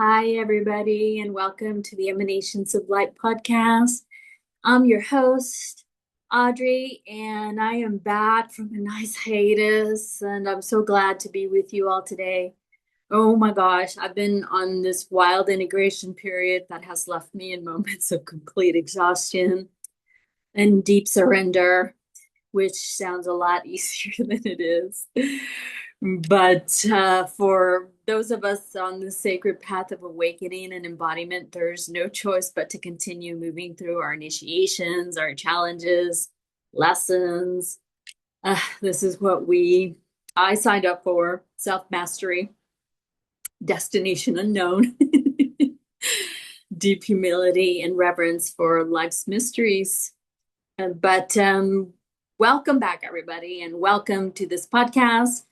Hi, everybody, and welcome to the Emanations of Light podcast. I'm your host, Audrey, and I am back from a nice hiatus, and I'm so glad to be with you all today. Oh my gosh, I've been on this wild integration period that has left me in moments of complete exhaustion and deep surrender, which sounds a lot easier than it is. But for those of us on the sacred path of awakening and embodiment, there's no choice but to continue moving through our initiations, our challenges, lessons. This is what I signed up for, self-mastery, destination unknown, deep humility and reverence for life's mysteries. But welcome back, everybody, and welcome to this podcast.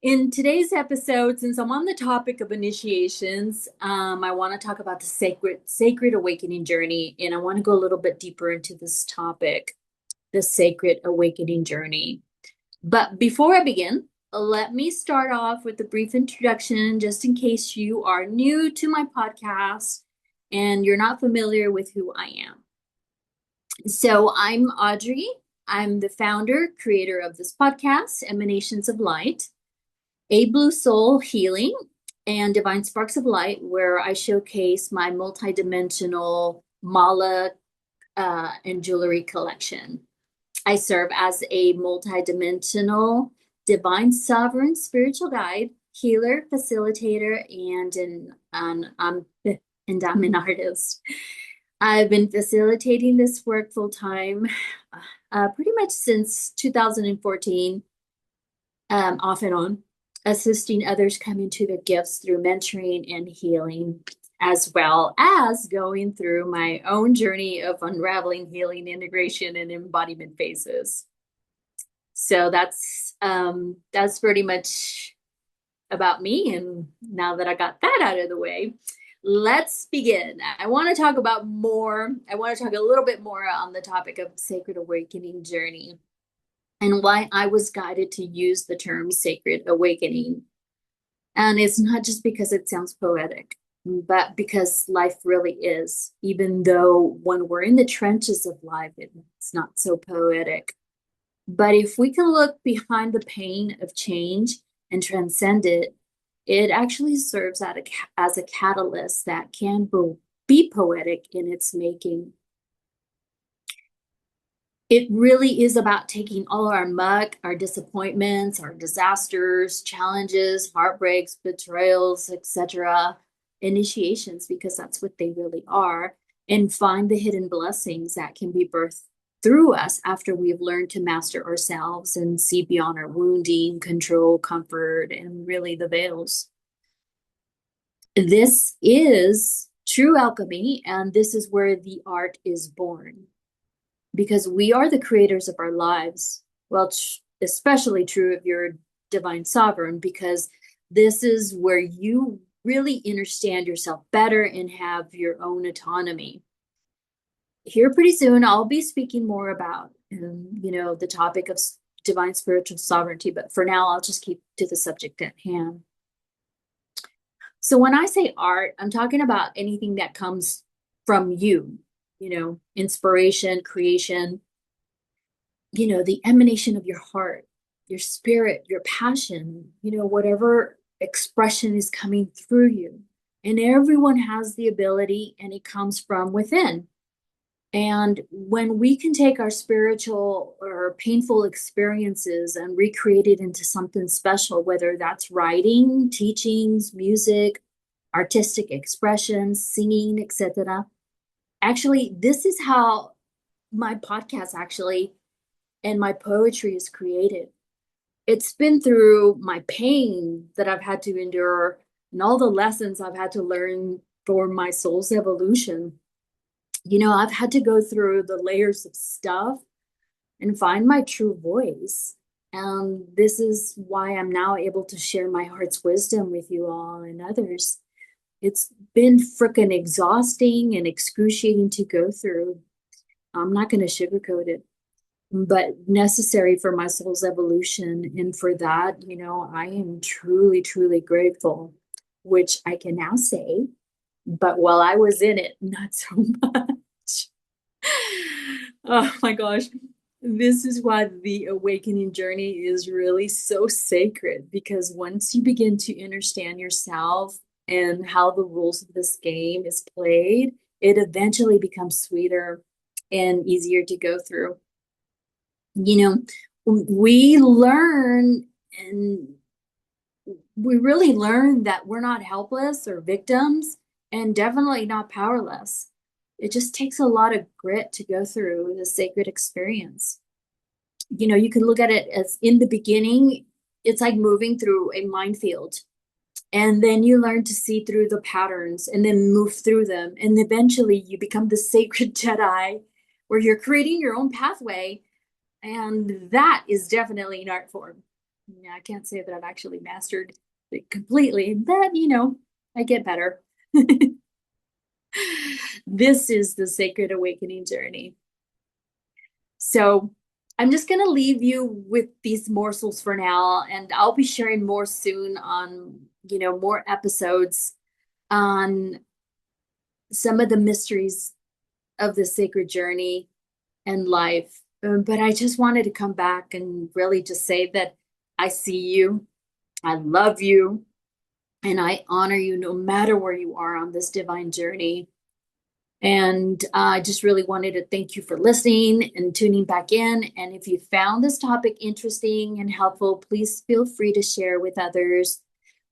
In today's episode, since I'm on the topic of initiations, I want to talk about the sacred awakening journey, and I want to go a little bit deeper into this topic, the sacred awakening journey. But before I begin, let me start off with a brief introduction, just in case you are new to my podcast and you're not familiar with who I am. So I'm Audrey. I'm the founder, creator of this podcast, Emanations of Light, a blue soul healing and divine sparks of light, where I showcase my multidimensional mala and jewelry collection. I serve as a multidimensional divine sovereign spiritual guide, healer, facilitator, and I'm an artist. I've been facilitating this work full time pretty much since 2014, off and on, assisting others come into their gifts through mentoring and healing, as well as going through my own journey of unraveling, healing, integration, and embodiment phases. So that's pretty much about me. And now that I got that out of the way, let's begin. I want to talk a little bit more on the topic of sacred awakening journey and why I was guided to use the term sacred awakening. And it's not just because it sounds poetic, but because life really is, even though when we're in the trenches of life, it's not so poetic. But if we can look behind the pain of change and transcend it, it actually serves as a catalyst that can be poetic in its making. It really is about taking all our muck, our disappointments, our disasters, challenges, heartbreaks, betrayals, etc., initiations, because that's what they really are, and find the hidden blessings that can be birthed through us after we've learned to master ourselves and see beyond our wounding, control, comfort, and really the veils. This is true alchemy, and this is where the art is born, because we are the creators of our lives. Well, especially true of your divine sovereign, because this is where you really understand yourself better and have your own autonomy. Here pretty soon, I'll be speaking more about, the topic of divine spiritual sovereignty, but for now, I'll just keep to the subject at hand. So when I say art, I'm talking about anything that comes from you, inspiration, creation, the emanation of your heart, your spirit, your passion, whatever expression is coming through you. And everyone has the ability, and it comes from within. And when we can take our spiritual or painful experiences and recreate it into something special, whether that's writing, teachings, music, artistic expressions, singing, etc. Actually, this is how my podcast and my poetry is created. It's been through my pain that I've had to endure and all the lessons I've had to learn for my soul's evolution. I've had to go through the layers of stuff and find my true voice. And this is why I'm now able to share my heart's wisdom with you all and others. It's been freaking exhausting and excruciating to go through. I'm not going to sugarcoat it, but necessary for my soul's evolution. And for that, I am truly, truly grateful, which I can now say But while I was in it, not so much. Oh my gosh. This is why the awakening journey is really so sacred, because once you begin to understand yourself and how the rules of this game is played, it eventually becomes sweeter and easier to go through. You know, we learn and we really learn that we're not helpless or victims and definitely not powerless. It just takes a lot of grit to go through the sacred experience. You can look at it as in the beginning, it's like moving through a minefield. And then you learn to see through the patterns and then move through them. And eventually you become the sacred Jedi where you're creating your own pathway. And that is definitely an art form. Yeah, I can't say that I've actually mastered it completely, but I get better. This is the sacred awakening journey. So I'm just going to leave you with these morsels for now, and I'll be sharing more soon on, more episodes on some of the mysteries of the sacred journey and life. But I just wanted to come back and really just say that I see you, I love you, and I honor you no matter where you are on this divine journey. And I just really wanted to thank you for listening and tuning back in. And if you found this topic interesting and helpful, please feel free to share with others.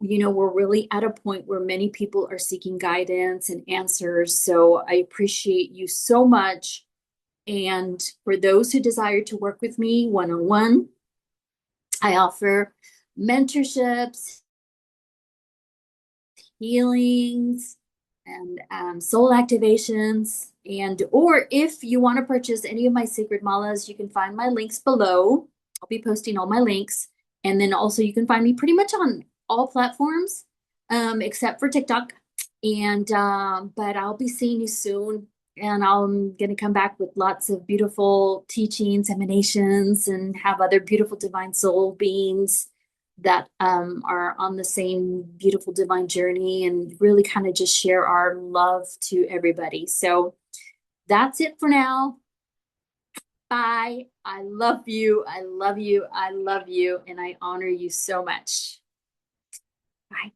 We're really at a point where many people are seeking guidance and answers. So I appreciate you so much. And for those who desire to work with me one-on-one, I offer mentorships, healings, and soul activations. And or if you want to purchase any of my sacred malas, you can find my links below. I'll be posting all my links. And then also you can find me pretty much on all platforms, except for TikTok. And but I'll be seeing you soon. And I'm going to come back with lots of beautiful teachings, emanations, and have other beautiful divine soul beings that are on the same beautiful divine journey, and really kind of just share our love to everybody. So that's it for now. Bye. I love you. I love you. I love you. And I honor you so much. Bye.